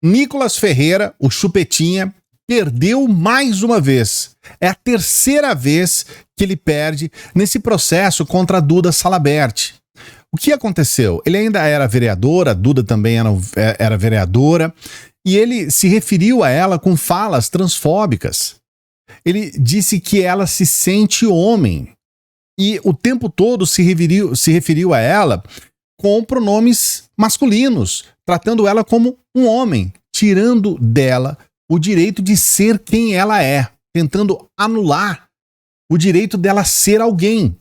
Nicolas Ferreira, o Chupetinha, perdeu mais uma vez. É a terceira vez que ele perde nesse processo contra a Duda Salabert. O que aconteceu? Ele ainda era vereador, a Duda também era vereadora, e ele se referiu a ela com falas transfóbicas. Ele disse que ela se sente homem, e o tempo todo se referiu a ela com pronomes masculinos, tratando ela como um homem, tirando dela o direito de ser quem ela é, tentando anular o direito dela ser alguém.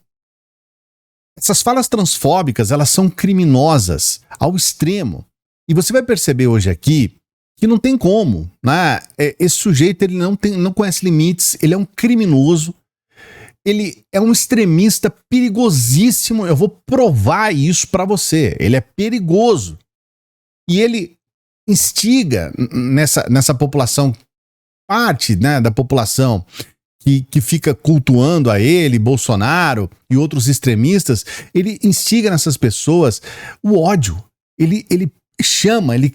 Essas falas transfóbicas, elas são criminosas ao extremo. E você vai perceber hoje aqui que não tem como, né? Esse sujeito ele não conhece limites, ele é um criminoso, ele é um extremista perigosíssimo. Eu vou provar isso para você. Ele é perigoso. E ele instiga nessa população, parte, né, da população que fica cultuando a ele, Bolsonaro e outros extremistas, ele instiga nessas pessoas o ódio. Ele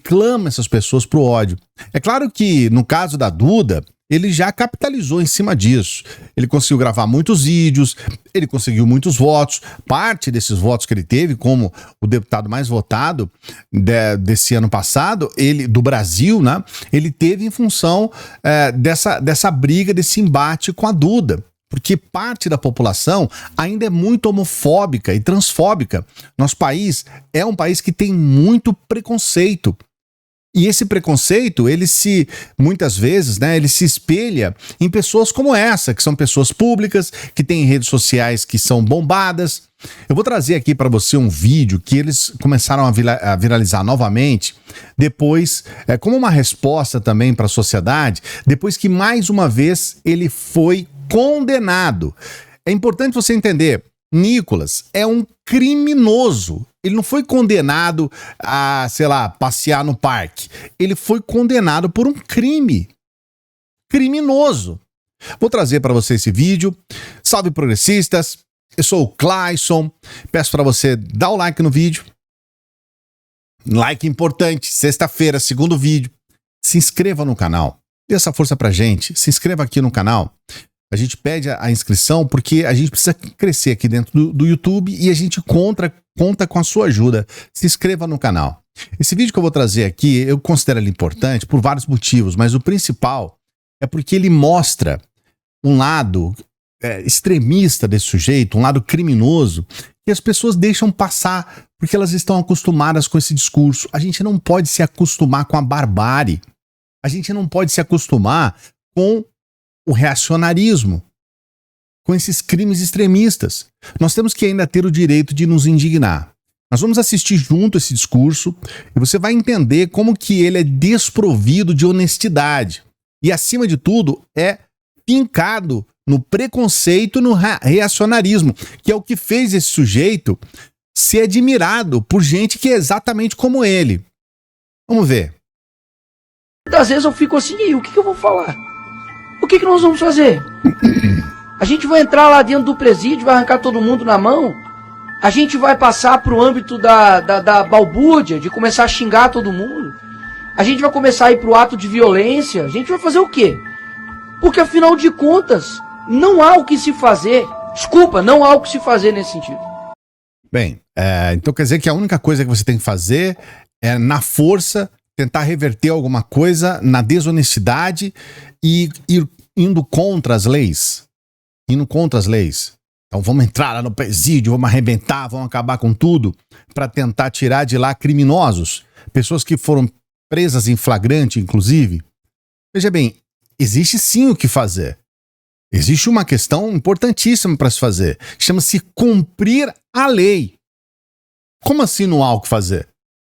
clama essas pessoas pro ódio. É claro que, no caso da Duda, ele já capitalizou em cima disso. Ele conseguiu gravar muitos vídeos, ele conseguiu muitos votos. Parte desses votos que ele teve, como o deputado mais votado desse ano passado, do Brasil, né? Ele teve em função dessa briga, desse embate com a Duda. Porque parte da população ainda é muito homofóbica e transfóbica. Nosso país é um país que tem muito preconceito. E esse preconceito, muitas vezes, né, ele se espelha em pessoas como essa, que são pessoas públicas, que têm redes sociais que são bombadas. Eu vou trazer aqui para você um vídeo que eles começaram a viralizar novamente, depois, como uma resposta também para a sociedade, depois que mais uma vez ele foi condenado. É importante você entender, Nicolas é um criminoso. Ele não foi condenado a, sei lá, passear no parque. Ele foi condenado por um crime. Criminoso. Vou trazer para você esse vídeo. Salve progressistas. Eu sou o Clayson. Peço para você dar o like no vídeo. Like importante. Sexta-feira, segundo vídeo. Se inscreva no canal. Dê essa força pra gente. Se inscreva aqui no canal. A gente pede a inscrição porque a gente precisa crescer aqui dentro do YouTube e a gente conta com a sua ajuda. Se inscreva no canal. Esse vídeo que eu vou trazer aqui, eu considero ele importante por vários motivos, mas o principal é porque ele mostra um lado extremista desse sujeito, um lado criminoso, que as pessoas deixam passar porque elas estão acostumadas com esse discurso. A gente não pode se acostumar com a barbárie. A gente não pode se acostumar com o reacionarismo, com esses crimes extremistas. Nós temos que ainda ter o direito de nos indignar. Nós vamos assistir junto esse discurso e você vai entender como que ele é desprovido de honestidade e, acima de tudo, é fincado no preconceito, no reacionarismo, que é o que fez esse sujeito ser admirado por gente que é exatamente como ele. Vamos ver. Muitas vezes eu fico assim, e aí, o que eu vou falar? O que nós vamos fazer? A gente vai entrar lá dentro do presídio, vai arrancar todo mundo na mão? A gente vai passar para o âmbito da balbúrdia, de começar a xingar todo mundo? A gente vai começar a ir para o ato de violência? A gente vai fazer o quê? Porque afinal de contas, não há o que se fazer. Desculpa, não há o que se fazer nesse sentido. Bem, então quer dizer que a única coisa que você tem que fazer é, na força, tentar reverter alguma coisa na desonestidade e ir indo contra as leis. Indo contra as leis. Então vamos entrar lá no presídio, vamos arrebentar, vamos acabar com tudo para tentar tirar de lá criminosos. Pessoas que foram presas em flagrante, inclusive. Veja bem, existe sim o que fazer. Existe uma questão importantíssima para se fazer. Chama-se cumprir a lei. Como assim não há o que fazer?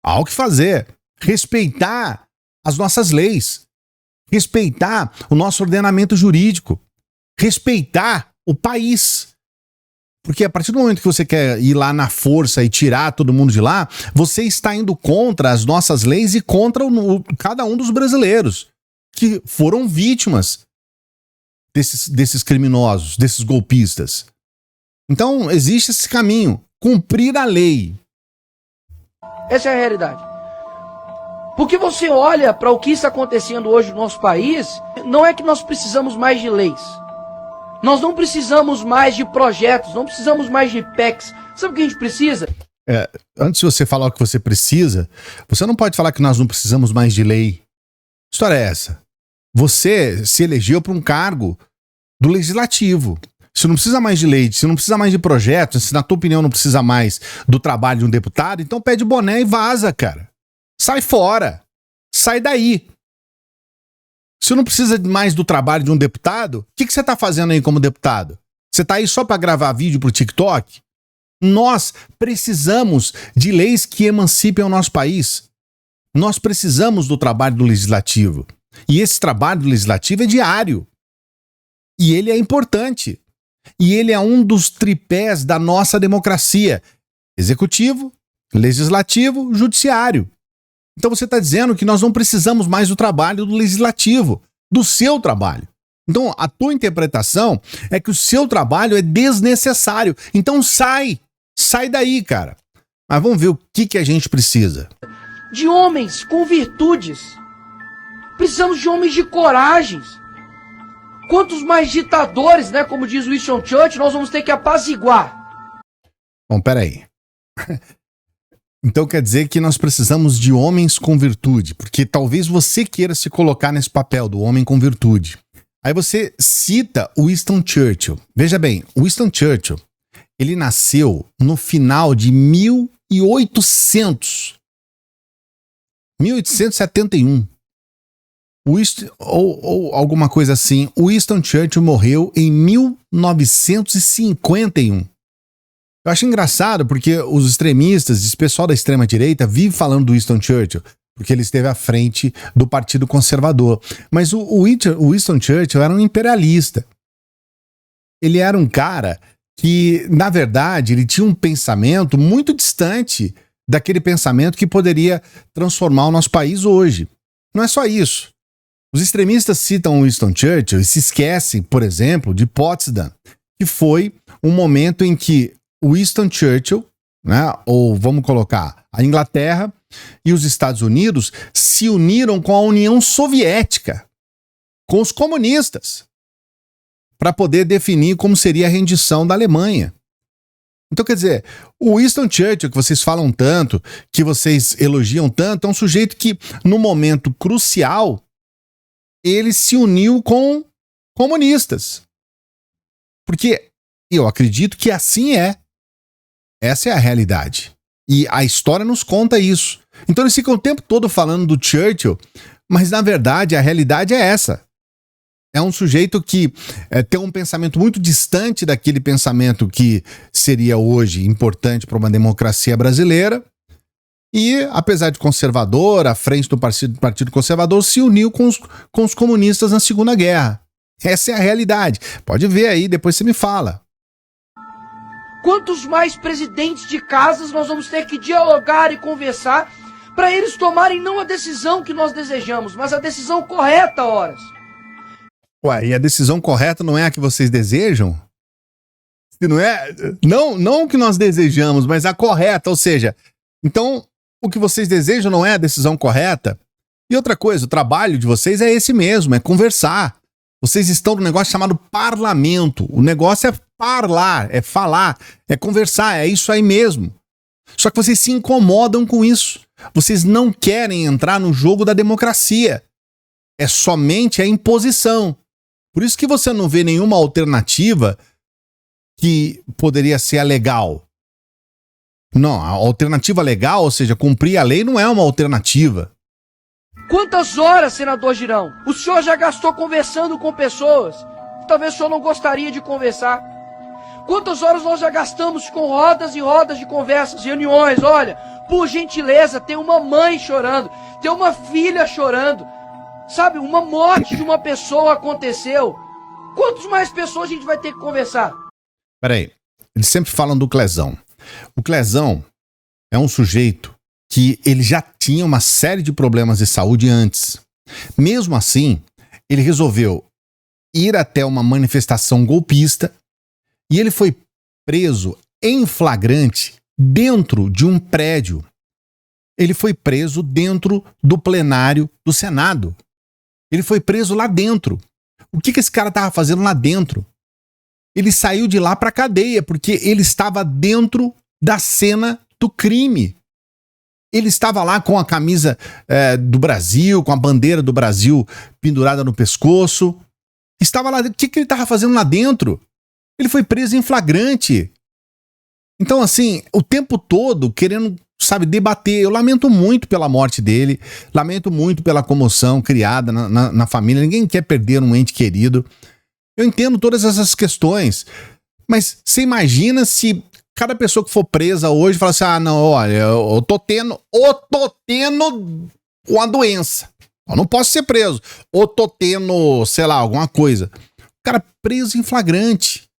Há o que fazer. Respeitar as nossas leis. Respeitar o nosso ordenamento jurídico. Respeitar o país. Porque a partir do momento que você quer ir lá na força e tirar todo mundo de lá, você está indo contra as nossas leis e contra cada um dos brasileiros que foram vítimas desses criminosos, desses golpistas. Então, existe esse caminho. Cumprir a lei. Essa é a realidade. Porque você olha para o que está acontecendo hoje no nosso país, não é que nós precisamos mais de leis. Nós não precisamos mais de projetos, não precisamos mais de PECs. Sabe o que a gente precisa? Antes de você falar o que você precisa, você não pode falar que nós não precisamos mais de lei. Que história é essa? Você se elegeu para um cargo do legislativo. Se não precisa mais de lei, se não precisa mais de projetos, se na tua opinião não precisa mais do trabalho de um deputado, então pede boné e vaza, cara. Sai fora. Sai daí. Se não precisa mais do trabalho de um deputado, o que você tá fazendo aí como deputado? Você tá aí só para gravar vídeo pro TikTok? Nós precisamos de leis que emancipem o nosso país. Nós precisamos do trabalho do legislativo. E esse trabalho do legislativo é diário. E ele é importante. E ele é um dos tripés da nossa democracia: executivo, legislativo, judiciário. Então você está dizendo que nós não precisamos mais do trabalho do legislativo, do seu trabalho. Então a tua interpretação é que o seu trabalho é desnecessário. Então sai daí, cara. Mas vamos ver o que a gente precisa. De homens com virtudes. Precisamos de homens de coragens. Quantos mais ditadores, né, como diz Winston Churchill, nós vamos ter que apaziguar? Bom, peraí. Então quer dizer que nós precisamos de homens com virtude, porque talvez você queira se colocar nesse papel do homem com virtude. Aí você cita o Winston Churchill. Veja bem, o Winston Churchill, ele nasceu no final de 1871. Ou alguma coisa assim. O Winston Churchill morreu em 1951. Eu acho engraçado porque os extremistas, esse pessoal da extrema-direita, vive falando do Winston Churchill, porque ele esteve à frente do Partido Conservador. Mas o Winston Churchill era um imperialista. Ele era um cara que, na verdade, ele tinha um pensamento muito distante daquele pensamento que poderia transformar o nosso país hoje. Não é só isso. Os extremistas citam o Winston Churchill e se esquecem, por exemplo, de Potsdam, que foi um momento em que o Winston Churchill, né, ou vamos colocar, a Inglaterra e os Estados Unidos se uniram com a União Soviética, com os comunistas, para poder definir como seria a rendição da Alemanha. Então, quer dizer, o Winston Churchill, que vocês falam tanto, que vocês elogiam tanto, é um sujeito que, no momento crucial, ele se uniu com comunistas. Porque eu acredito que assim é. Essa é a realidade. E a história nos conta isso. Então eles ficam o tempo todo falando do Churchill, mas na verdade a realidade é essa. É um sujeito que tem um pensamento muito distante daquele pensamento que seria hoje importante para uma democracia brasileira. E, apesar de conservador, à frente do Partido Conservador, se uniu com os comunistas na Segunda Guerra. Essa é a realidade. Pode ver aí, depois você me fala. Quantos mais presidentes de casas nós vamos ter que dialogar e conversar para eles tomarem não a decisão que nós desejamos, mas a decisão correta, horas. Ué, e a decisão correta não é a que vocês desejam? Se não é, não o que nós desejamos, mas a correta, ou seja, então o que vocês desejam não é a decisão correta? E outra coisa, o trabalho de vocês é esse mesmo, é conversar. Vocês estão no negócio chamado parlamento. O negócio é falar, é conversar, é isso aí mesmo. Só que vocês se incomodam com isso. Vocês não querem entrar no jogo da democracia. É somente a imposição. Por isso que você não vê nenhuma alternativa que poderia ser a legal. Não, a alternativa legal, ou seja, cumprir a lei, não é uma alternativa. Quantas horas, senador Girão, o senhor já gastou conversando com pessoas que talvez o senhor não gostaria de conversar? Quantas horas nós já gastamos com rodas e rodas de conversas, reuniões? Olha, por gentileza, tem uma mãe chorando, tem uma filha chorando. Sabe, uma morte de uma pessoa aconteceu. Quantas mais pessoas a gente vai ter que conversar? Peraí, eles sempre falam do Clezão. O Clezão é um sujeito que ele já tinha uma série de problemas de saúde antes. Mesmo assim, ele resolveu ir até uma manifestação golpista e ele foi preso em flagrante dentro de um prédio Ele foi preso dentro do plenário do Senado. Ele foi preso lá dentro. O que esse cara estava fazendo lá dentro? Ele saiu de lá para a cadeia, porque ele estava dentro da cena do crime. Ele estava lá com a camisa do Brasil, com a bandeira do Brasil pendurada no pescoço. Estava lá. O que ele estava fazendo lá dentro? Ele foi preso em flagrante. Então, assim, o tempo todo querendo, sabe, debater. Eu lamento muito pela morte dele, lamento muito pela comoção criada na família. Ninguém quer perder um ente querido. Eu entendo todas essas questões, mas você imagina se cada pessoa que for presa hoje fala assim, não, olha, eu tô tendo uma doença, eu não posso ser preso, ou tô tendo, sei lá, alguma coisa. O cara preso em flagrante.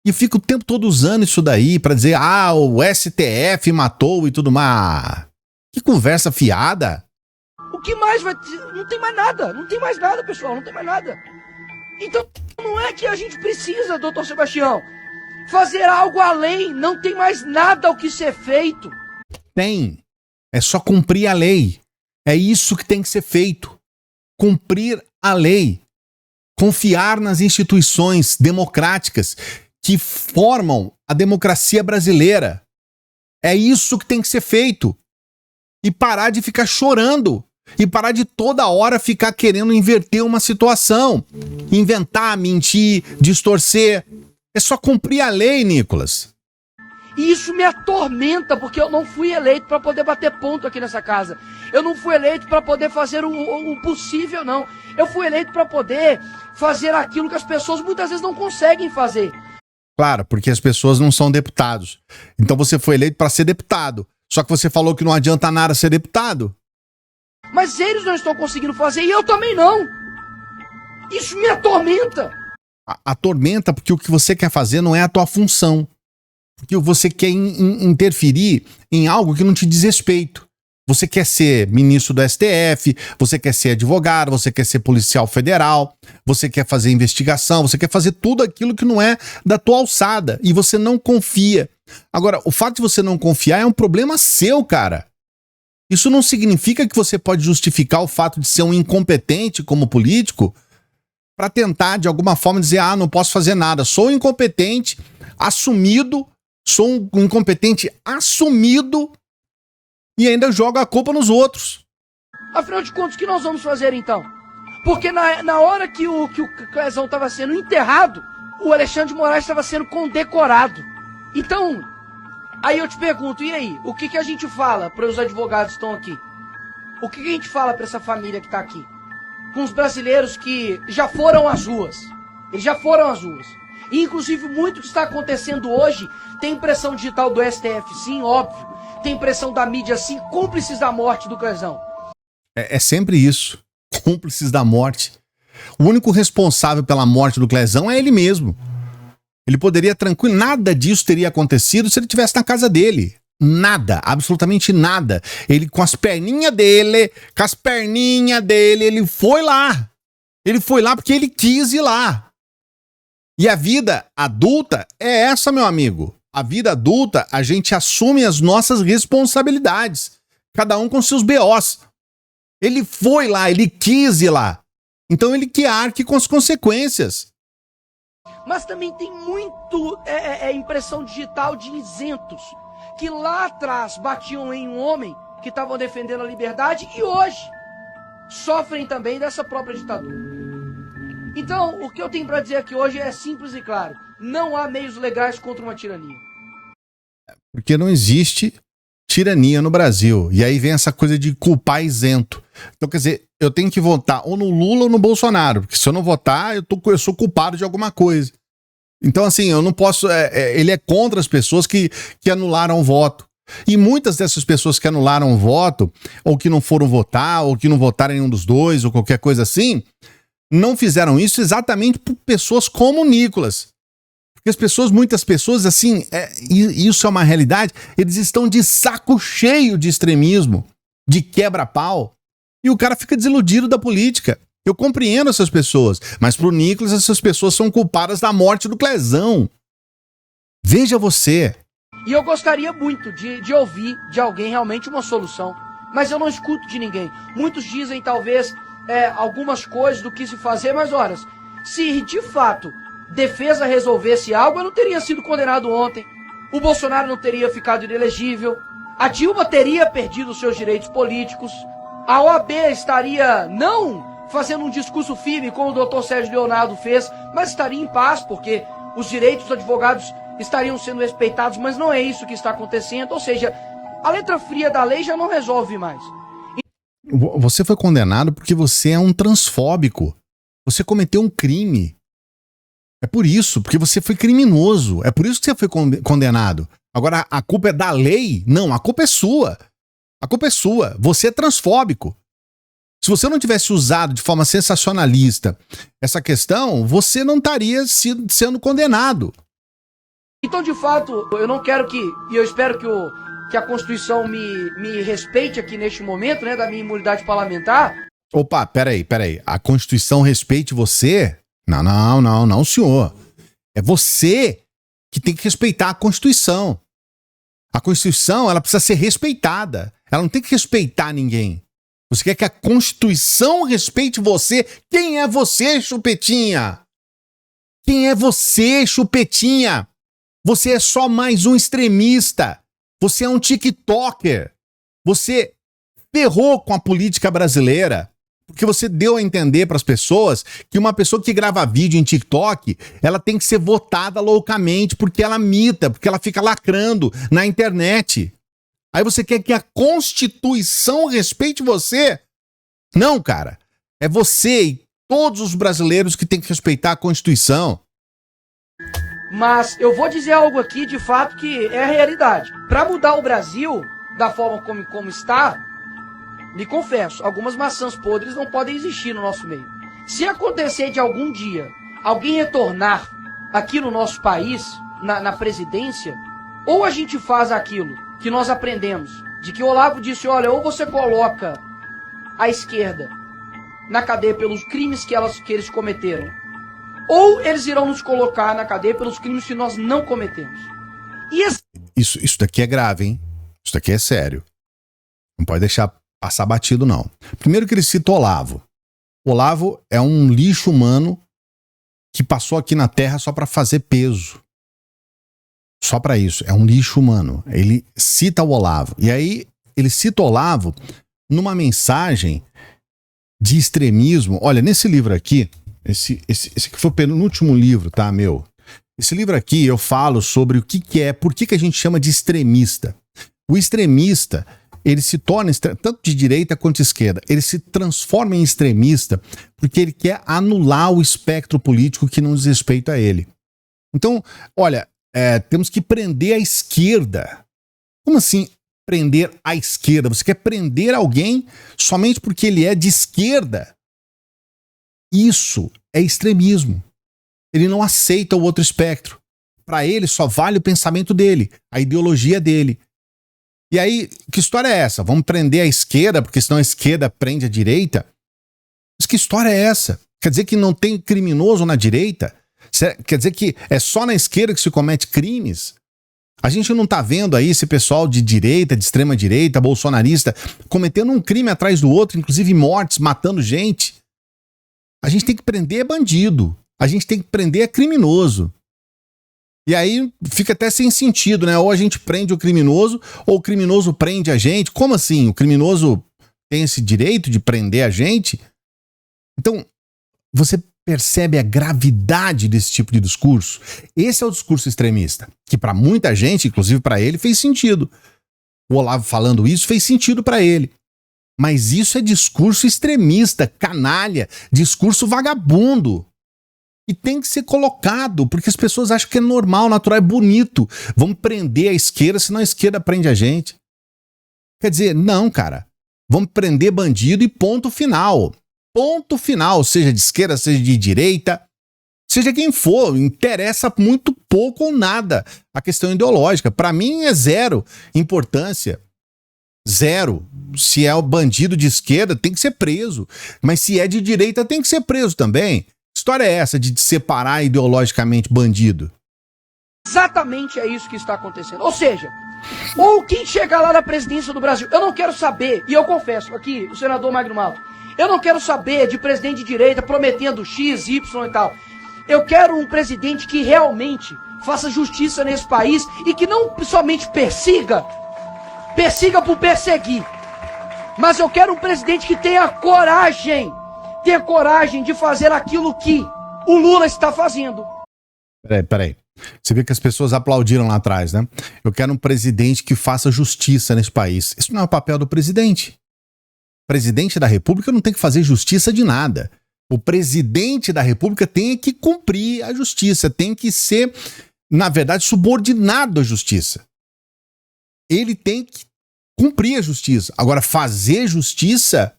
E fica o tempo todo usando isso daí pra dizer, o STF matou e tudo mais. Que conversa fiada. O que mais vai ter? Não tem mais nada, pessoal, não tem mais nada. Então, não é que a gente precisa, doutor Sebastião, fazer algo além, não tem mais nada o que ser feito. Tem. É só cumprir a lei. É isso que tem que ser feito. Cumprir a lei. Confiar nas instituições democráticas que formam a democracia brasileira. É isso que tem que ser feito. E parar de ficar chorando. E parar de toda hora ficar querendo inverter uma situação. Inventar, mentir, distorcer. É só cumprir a lei, Nicolas. E isso me atormenta, porque eu não fui eleito para poder bater ponto aqui nessa casa. Eu não fui eleito para poder fazer o possível, não. Eu fui eleito para poder fazer aquilo que as pessoas muitas vezes não conseguem fazer. Claro, porque as pessoas não são deputados. Então você foi eleito para ser deputado. Só que você falou que não adianta nada ser deputado. Mas eles não estão conseguindo fazer e eu também não. Isso me atormenta. Atormenta porque o que você quer fazer não é a tua função. Porque você quer interferir em algo que não te diz respeito. Você quer ser ministro do STF, você quer ser advogado, você quer ser policial federal, você quer fazer investigação, você quer fazer tudo aquilo que não é da tua alçada e você não confia. Agora, o fato de você não confiar é um problema seu, cara. Isso não significa que você pode justificar o fato de ser um incompetente como político para tentar, de alguma forma, dizer, não posso fazer nada. Sou incompetente, assumido, sou um incompetente assumido e ainda joga a culpa nos outros. Afinal de contas, o que nós vamos fazer então? Porque na hora que o Clezão estava sendo enterrado, o Alexandre de Moraes estava sendo condecorado. Então, aí eu te pergunto, e aí? O que a gente fala para os advogados que estão aqui? O que a gente fala para essa família que está aqui? Com os brasileiros que já foram às ruas. Eles já foram às ruas. E, inclusive, muito que está acontecendo hoje tem impressão digital do STF, sim, óbvio. Tem impressão da mídia, sim, cúmplices da morte do Clezão. É sempre isso. Cúmplices da morte. O único responsável pela morte do Clezão é ele mesmo. Ele poderia tranquilo, nada disso teria acontecido se ele estivesse na casa dele. Nada, absolutamente nada. Ele com as perninhas dele, ele foi lá. Ele foi lá porque ele quis ir lá. E a vida adulta é essa, meu amigo. A vida adulta, a gente assume as nossas responsabilidades. Cada um com seus BOs. Ele foi lá, ele quis ir lá. Então ele que arque com as consequências. Mas também tem muito impressão digital de isentos, que lá atrás batiam em um homem que estavam defendendo a liberdade e hoje sofrem também dessa própria ditadura. Então, o que eu tenho para dizer aqui hoje é simples e claro. Não há meios legais contra uma tirania. Porque não existe tirania no Brasil. E aí vem essa coisa de culpar isento. Então, quer dizer, eu tenho que votar ou no Lula ou no Bolsonaro. Porque se eu não votar, eu sou culpado de alguma coisa. Então, assim, eu não posso... ele é contra as pessoas que anularam o voto. E muitas dessas pessoas que anularam o voto, ou que não foram votar, ou que não votaram em um dos dois, ou qualquer coisa assim, não fizeram isso exatamente por pessoas como o Nicolas. Porque muitas pessoas, assim, isso é uma realidade, eles estão de saco cheio de extremismo, de quebra-pau, e o cara fica desiludido da política. Eu compreendo essas pessoas, mas pro Nicolas essas pessoas são culpadas da morte do Clezão. Veja você. E eu gostaria muito de ouvir de alguém realmente uma solução. Mas eu não escuto de ninguém. Muitos dizem talvez algumas coisas do que se fazer, mas olha, se de fato defesa resolvesse algo, eu não teria sido condenado ontem. O Bolsonaro não teria ficado inelegível. A Dilma teria perdido os seus direitos políticos. A OAB estaria não fazendo um discurso firme como o Dr. Sérgio Leonardo fez, mas estaria em paz, porque os direitos dos advogados estariam sendo respeitados, mas não é isso que está acontecendo. Ou seja, a letra fria da lei já não resolve mais. Você foi condenado porque você é um transfóbico. Você cometeu um crime. É por isso, porque você foi criminoso. É por isso que você foi condenado. Agora, a culpa é da lei? Não, a culpa é sua. A culpa é sua. Você é transfóbico. Se você não tivesse usado de forma sensacionalista essa questão, você não estaria sendo condenado. Então, de fato, eu não quero e eu espero que a Constituição me respeite aqui neste momento, né, da minha imunidade parlamentar. Opa, peraí. A Constituição respeite você? Não, senhor. É você que tem que respeitar a Constituição. A Constituição, ela precisa ser respeitada. Ela não tem que respeitar ninguém. Você quer que a Constituição respeite você? Quem é você, Chupetinha? Quem é você, Chupetinha? Você é só mais um extremista. Você é um TikToker. Você ferrou com a política brasileira. Porque você deu a entender para as pessoas que uma pessoa que grava vídeo em TikTok, ela tem que ser votada loucamente porque ela mita, porque ela fica lacrando na internet. Aí você quer que a Constituição respeite você? Não, cara. É você e todos os brasileiros que têm que respeitar a Constituição. Mas eu vou dizer algo aqui, de fato, que é a realidade. Para mudar o Brasil da forma como está, me confesso, algumas maçãs podres não podem existir no nosso meio. Se acontecer de algum dia alguém retornar aqui no nosso país, na presidência, ou a gente faz aquilo que nós aprendemos, de que Olavo disse, olha, ou você coloca a esquerda na cadeia pelos crimes que eles cometeram, ou eles irão nos colocar na cadeia pelos crimes que nós não cometemos. E Isso daqui é grave, hein? Isso daqui é sério. Não pode deixar passar batido, não. Primeiro que ele cita Olavo. Olavo é um lixo humano que passou aqui na Terra só para fazer peso. Só para isso. É um lixo humano. Ele cita o Olavo. E aí, ele cita o Olavo numa mensagem de extremismo. Olha, nesse livro aqui, esse aqui foi o penúltimo livro, tá, meu? Esse livro aqui eu falo sobre o que é, por que a gente chama de extremista. O extremista, ele se torna, tanto de direita quanto de esquerda, ele se transforma em extremista porque ele quer anular o espectro político que não diz respeito a ele. Então, olha, temos que prender a esquerda. Como assim prender a esquerda? Você quer prender alguém somente porque ele é de esquerda? Isso é extremismo. Ele não aceita o outro espectro. Para ele só vale o pensamento dele, a ideologia dele. E aí, que história é essa? Vamos prender a esquerda, porque senão a esquerda prende a direita? Mas que história é essa? Quer dizer que não tem criminoso na direita? Quer dizer que é só na esquerda que se comete crimes? A gente não tá vendo aí esse pessoal de direita, de extrema direita, bolsonarista, cometendo um crime atrás do outro, inclusive mortes, matando gente. A gente tem que prender bandido. A gente tem que prender criminoso. E aí fica até sem sentido, né? Ou a gente prende o criminoso, ou o criminoso prende a gente. Como assim? O criminoso tem esse direito de prender a gente? Então, você percebe a gravidade desse tipo de discurso? Esse é o discurso extremista, que para muita gente, inclusive para ele, fez sentido. O Olavo falando isso fez sentido para ele. Mas isso é discurso extremista, canalha, discurso vagabundo. E tem que ser colocado, porque as pessoas acham que é normal, natural, é bonito. Vamos prender a esquerda, senão a esquerda prende a gente. Quer dizer, não, cara. Vamos prender bandido e ponto final. Ponto final, seja de esquerda, seja de direita, seja quem for, interessa muito pouco ou nada a questão ideológica. Para mim é zero importância. Zero. Se é o bandido de esquerda, tem que ser preso. Mas se é de direita, tem que ser preso também. Que história é essa de separar ideologicamente bandido? Exatamente é isso que está acontecendo. Ou seja, ou quem chegar lá na presidência do Brasil, eu não quero saber, e eu confesso aqui, o senador Magno Malta, eu não quero saber de presidente de direita prometendo X, Y e tal. Eu quero um presidente que realmente faça justiça nesse país e que não somente persiga por perseguir. Mas eu quero um presidente que tenha coragem de fazer aquilo que o Lula está fazendo. Peraí. Você vê que as pessoas aplaudiram lá atrás, né? Eu quero um presidente que faça justiça nesse país. Isso não é o papel do presidente. O presidente da República não tem que fazer justiça de nada. O presidente da República tem que cumprir a justiça, tem que ser, na verdade, subordinado à justiça. Ele tem que cumprir a justiça. Agora, fazer justiça?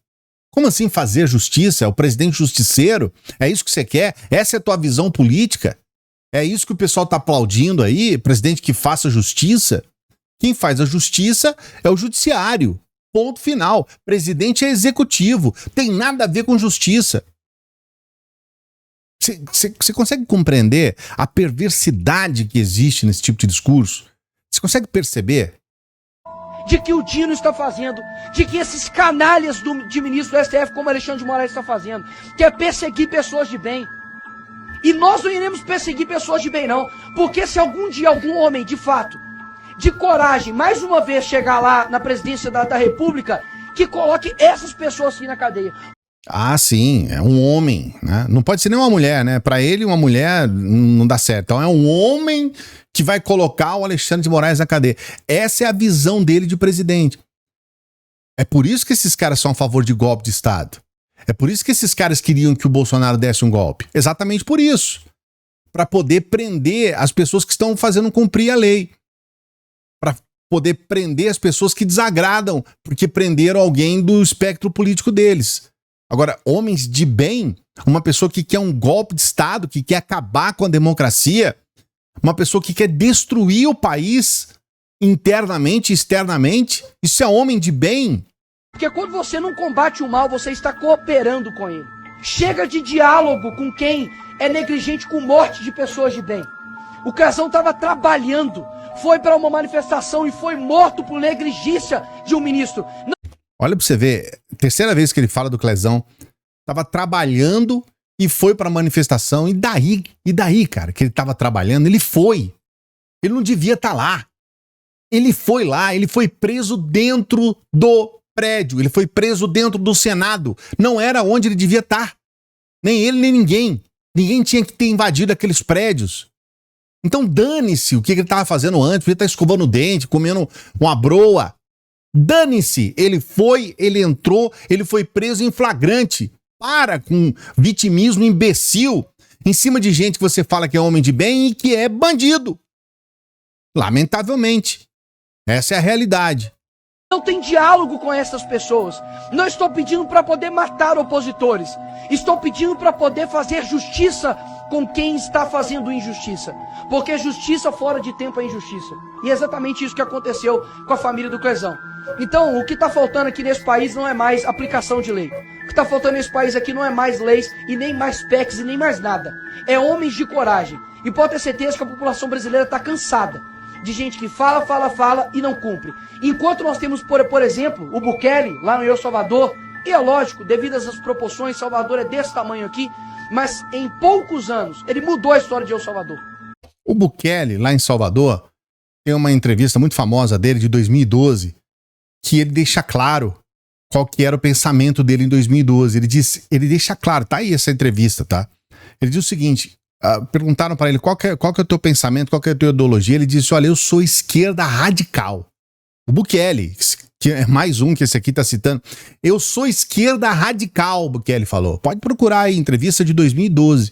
Como assim fazer justiça? É o presidente justiceiro? É isso que você quer? Essa é a tua visão política? É isso que o pessoal tá aplaudindo aí? Presidente que faça justiça? Quem faz a justiça é o judiciário. Ponto final. Presidente é executivo. Tem nada a ver com justiça. Você consegue compreender a perversidade que existe nesse tipo de discurso? Você consegue perceber? De que o Dino está fazendo, de que esses canalhas de ministro do STF, como Alexandre de Moraes está fazendo, que é perseguir pessoas de bem. E nós não iremos perseguir pessoas de bem, não. Porque se algum dia algum homem, de fato, de coragem, mais uma vez chegar lá na presidência da República, que coloque essas pessoas assim na cadeia. Ah, sim, é um homem, né? Não pode ser nem uma mulher, né? Para ele, uma mulher não dá certo. Então é um homem que vai colocar o Alexandre de Moraes na cadeia. Essa é a visão dele de presidente. É por isso que esses caras são a favor de golpe de Estado. É por isso que esses caras queriam que o Bolsonaro desse um golpe. Exatamente por isso. Para poder prender as pessoas que estão fazendo cumprir a lei. Para poder prender as pessoas que desagradam, porque prenderam alguém do espectro político deles. Agora, homens de bem, uma pessoa que quer um golpe de Estado, que quer acabar com a democracia, uma pessoa que quer destruir o país internamente e externamente, isso é homem de bem. Porque quando você não combate o mal, você está cooperando com ele. Chega de diálogo com quem é negligente com morte de pessoas de bem. O Clezão estava trabalhando, foi para uma manifestação e foi morto por negligência de um ministro. Olha pra você ver, terceira vez que ele fala do Clezão, tava trabalhando e foi pra manifestação, e daí, cara, que ele tava trabalhando, ele foi. Ele não devia estar lá. Ele foi lá, ele foi preso dentro do prédio, ele foi preso dentro do Senado. Não era onde ele devia estar. Nem ele, nem ninguém. Ninguém tinha que ter invadido aqueles prédios. Então dane-se o que ele tava fazendo antes, ele estar escovando o dente, comendo uma broa. Dane-se, ele foi, ele entrou, ele foi preso em flagrante. Para com vitimismo imbecil em cima de gente que você fala que é homem de bem e que é bandido. Lamentavelmente. Essa é a realidade. Não tem diálogo com essas pessoas. Não estou pedindo para poder matar opositores. Estou pedindo para poder fazer justiça com quem está fazendo injustiça. Porque justiça fora de tempo é injustiça. E é exatamente isso que aconteceu com a família do Clezão. Então, o que está faltando aqui nesse país não é mais aplicação de lei. O que está faltando nesse país aqui não é mais leis e nem mais PECs e nem mais nada. É homens de coragem. E pode ter certeza que a população brasileira está cansada de gente que fala e não cumpre. Enquanto nós temos, por exemplo, o Bukele, lá no El Salvador, e é lógico, devido às proporções, Salvador é desse tamanho aqui, mas em poucos anos ele mudou a história de El Salvador. O Bukele, lá em Salvador, tem uma entrevista muito famosa dele, de 2012, que ele deixa claro qual que era o pensamento dele em 2012. Ele deixa claro, tá aí essa entrevista, tá? Ele diz o seguinte, perguntaram para ele qual que é o teu pensamento, qual que é a tua ideologia, ele disse, olha, eu sou esquerda radical. O Bukele, que é mais um que esse aqui tá citando, eu sou esquerda radical, o Bukele falou. Pode procurar aí, entrevista de 2012.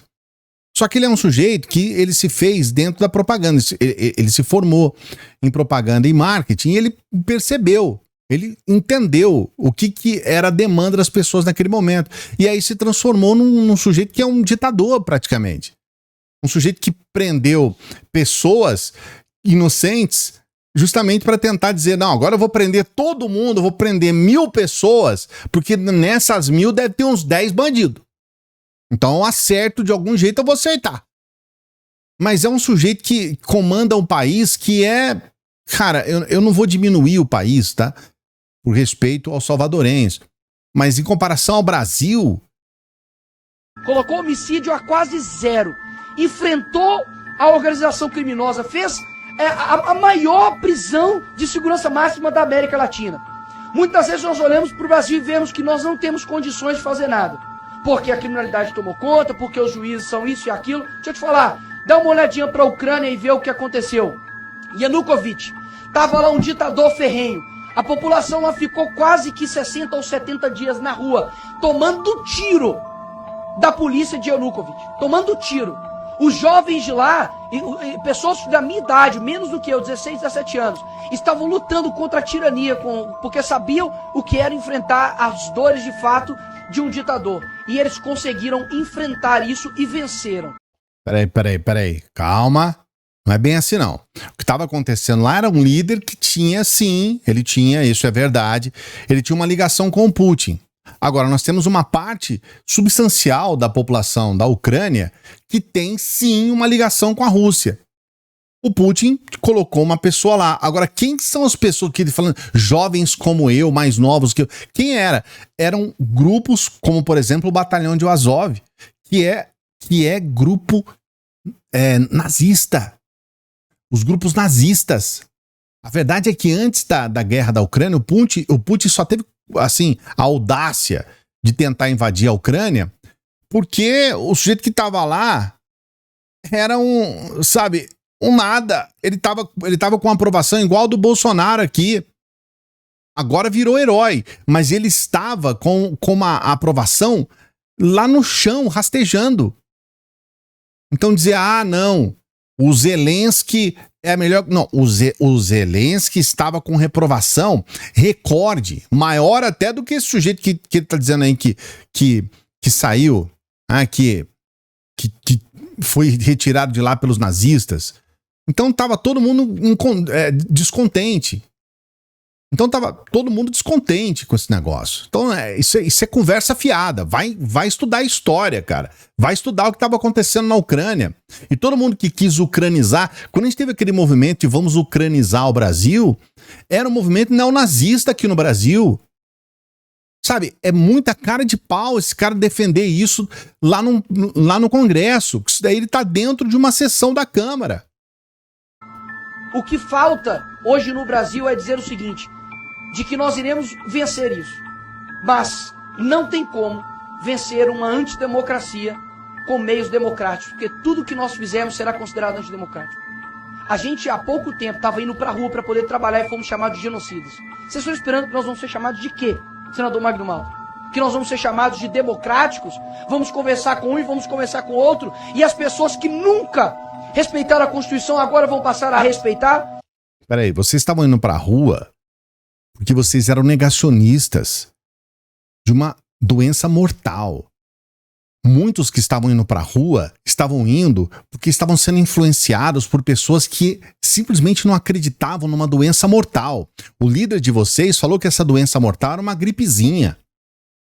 Só que ele é um sujeito que ele se fez dentro da propaganda, ele se formou em propaganda e marketing e ele percebeu, ele entendeu o que era a demanda das pessoas naquele momento. E aí se transformou num sujeito que é um ditador praticamente. Um sujeito que prendeu pessoas inocentes justamente para tentar dizer, não, agora eu vou prender todo mundo, eu vou prender 1000 pessoas, porque nessas 1000 deve ter uns 10 bandidos. Então, acerto de algum jeito, eu vou acertar. mas é um sujeito que comanda um país que é... Cara, eu não vou diminuir o país, tá? Por respeito aos salvadorenhos. Mas em comparação ao Brasil... Colocou homicídio a quase zero. Enfrentou a organização criminosa. Fez a maior prisão de segurança máxima da América Latina. Muitas vezes nós olhamos para o Brasil e vemos que nós não temos condições de fazer nada. Porque a criminalidade tomou conta, porque os juízes são isso e aquilo. Deixa eu te falar, dá uma olhadinha para a Ucrânia e vê o que aconteceu. Yanukovych, estava lá um ditador ferrenho. A população lá ficou quase que 60 ou 70 dias na rua, tomando tiro da polícia de Yanukovych. Tomando tiro. Os jovens de lá, pessoas da minha idade, menos do que eu, 16, 17 anos, estavam lutando contra a tirania, porque sabiam o que era enfrentar as dores de fato de um ditador. E eles conseguiram enfrentar isso e venceram. Peraí. Calma. Não é bem assim, não. O que estava acontecendo lá era um líder que tinha, sim, ele tinha, isso é verdade, ele tinha uma ligação com o Putin. Agora, nós temos uma parte substancial da população da Ucrânia que tem, sim, uma ligação com a Rússia. O Putin colocou uma pessoa lá. Agora, quem são as pessoas que ele falando, jovens como eu, mais novos que eu? Quem era? Eram grupos como, por exemplo, o Batalhão de Azov, que é grupo nazista. Os grupos nazistas. A verdade é que antes da guerra da Ucrânia, o Putin só teve, assim, a audácia de tentar invadir a Ucrânia, porque o sujeito que estava lá era um nada. Ele tava com uma aprovação igual do Bolsonaro aqui. Agora virou herói, mas ele estava com uma aprovação lá no chão, rastejando. Então dizer, não, o Zelensky é melhor... Não, o Zelensky estava com reprovação recorde, maior até do que esse sujeito que ele tá dizendo aí que saiu, que foi retirado de lá pelos nazistas. Então tava todo mundo descontente. Então tava todo mundo descontente com esse negócio. Então isso é conversa fiada. Vai estudar história, cara. Vai estudar o que estava acontecendo na Ucrânia. E todo mundo que quis ucranizar... Quando a gente teve aquele movimento de vamos ucranizar o Brasil, era um movimento neonazista aqui no Brasil. Sabe, é muita cara de pau esse cara defender isso lá no Congresso. Isso daí ele tá dentro de uma sessão da Câmara. O que falta hoje no Brasil é dizer o seguinte, de que nós iremos vencer isso. Mas não tem como vencer uma antidemocracia com meios democráticos, porque tudo que nós fizermos será considerado antidemocrático. A gente há pouco tempo estava indo para a rua para poder trabalhar e fomos chamados de genocidas. Vocês estão esperando que nós vamos ser chamados de quê, senador Magno Malta? Que nós vamos ser chamados de democráticos? Vamos conversar com um e vamos conversar com o outro? E as pessoas que nunca respeitaram a Constituição agora vão passar a respeitar? Peraí, vocês estavam indo pra rua porque vocês eram negacionistas de uma doença mortal. Muitos que estavam indo pra rua estavam indo porque estavam sendo influenciados por pessoas que simplesmente não acreditavam numa doença mortal. O líder de vocês falou que essa doença mortal era uma gripezinha.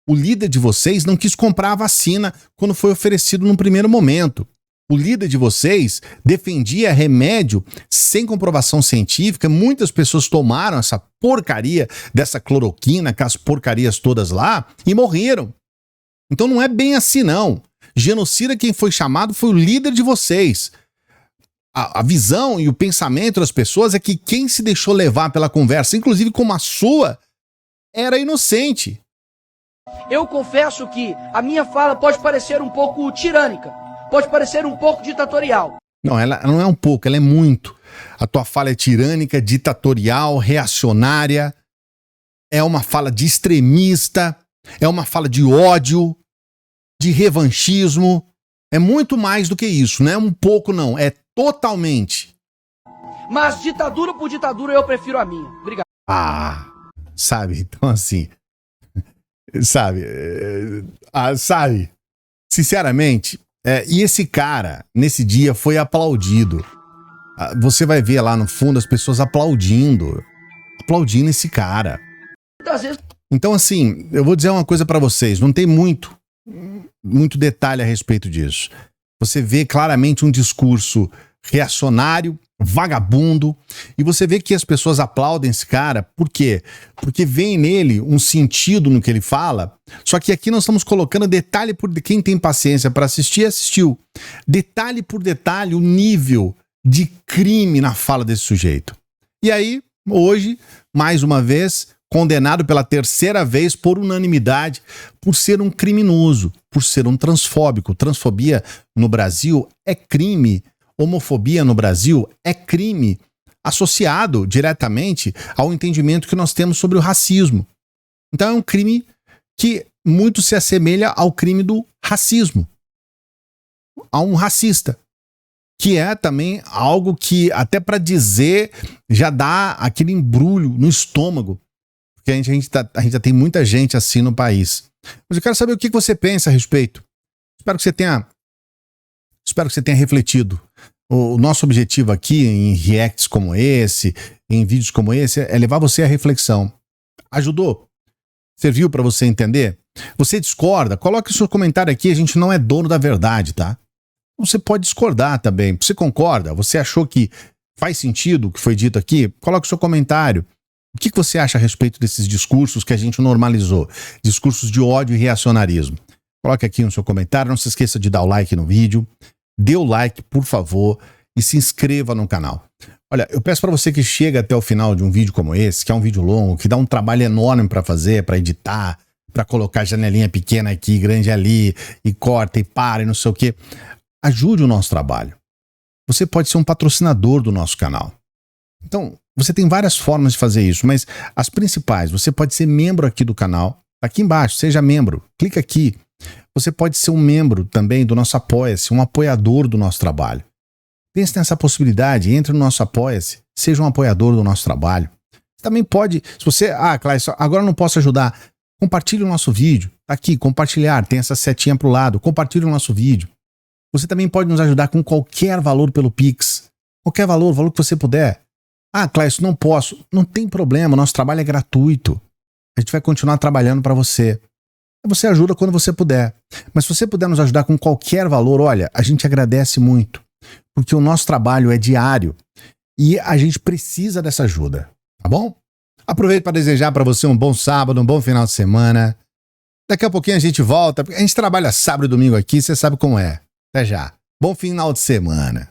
O líder de vocês não quis comprar a vacina quando foi oferecido no primeiro momento. O líder de vocês defendia remédio sem comprovação científica. Muitas pessoas tomaram essa porcaria dessa cloroquina, aquelas porcarias todas lá, e morreram. Então não é bem assim, não. Genocida, quem foi chamado foi o líder de vocês. A visão e o pensamento das pessoas é que quem se deixou levar pela conversa, inclusive como a sua, era inocente. Eu confesso que a minha fala pode parecer um pouco tirânica. Pode parecer um pouco ditatorial. Não, ela não é um pouco, ela é muito. A tua fala é tirânica, ditatorial, reacionária. É uma fala de extremista. É uma fala de ódio, de revanchismo. É muito mais do que isso. Não é um pouco, não. É totalmente. Mas ditadura por ditadura eu prefiro a minha. Obrigado. Sabe? Então assim... Sabe? Sabe? Sinceramente... e esse cara, nesse dia, foi aplaudido. Você vai ver lá no fundo as pessoas aplaudindo esse cara. Então, assim, eu vou dizer uma coisa pra vocês, não tem muito detalhe a respeito disso. Você vê claramente um discurso reacionário, vagabundo, e você vê que as pessoas aplaudem esse cara. Por quê? Porque vem nele um sentido no que ele fala, só que aqui nós estamos colocando detalhe por quem tem paciência para assistir, assistiu. Detalhe por detalhe o nível de crime na fala desse sujeito. E aí, hoje, mais uma vez, condenado pela terceira vez por unanimidade, por ser um criminoso, por ser um transfóbico. Transfobia no Brasil é crime. Homofobia no Brasil é crime, associado diretamente ao entendimento que nós temos sobre o racismo. Então é um crime que muito se assemelha ao crime do racismo, a um racista, que é também algo que, até para dizer, já dá aquele embrulho no estômago, porque a gente já tem muita gente assim no país. Mas eu quero saber o que você pensa a respeito. Espero que você tenha refletido. O nosso objetivo aqui em reacts como esse, em vídeos como esse, é levar você à reflexão. Ajudou? Serviu para você entender? Você discorda? Coloque o seu comentário aqui, a gente não é dono da verdade, tá? Você pode discordar também. Você concorda? Você achou que faz sentido o que foi dito aqui? Coloque o seu comentário. O que você acha a respeito desses discursos que a gente normalizou? Discursos de ódio e reacionarismo. Coloque aqui no seu comentário, não se esqueça de dar o like no vídeo. Dê o like, por favor, e se inscreva no canal. Olha, eu peço para você que chega até o final de um vídeo como esse, que é um vídeo longo, que dá um trabalho enorme para fazer, para editar, para colocar janelinha pequena aqui, grande ali, e corta e para e não sei o quê. Ajude o nosso trabalho. Você pode ser um patrocinador do nosso canal. Então, você tem várias formas de fazer isso, mas as principais, você pode ser membro aqui do canal. Aqui embaixo, seja membro. Clica aqui. Você pode ser um membro também do nosso Apoia-se, um apoiador do nosso trabalho. Pense nessa possibilidade, entre no nosso Apoia-se, seja um apoiador do nosso trabalho. Você também pode, se você, Cláudio, agora eu não posso ajudar, compartilhe o nosso vídeo. Tá aqui, compartilhar, tem essa setinha pro lado, compartilhe o nosso vídeo. Você também pode nos ajudar com qualquer valor pelo Pix. Qualquer valor, o valor que você puder. Cláudio, não posso. Não tem problema, nosso trabalho é gratuito. A gente vai continuar trabalhando para você. Você ajuda quando você puder. Mas se você puder nos ajudar com qualquer valor, olha, a gente agradece muito. Porque o nosso trabalho é diário e a gente precisa dessa ajuda. Tá bom? Aproveito para desejar para você um bom sábado, um bom final de semana. Daqui a pouquinho a gente volta. A gente trabalha sábado e domingo aqui, você sabe como é. Até já. Bom final de semana.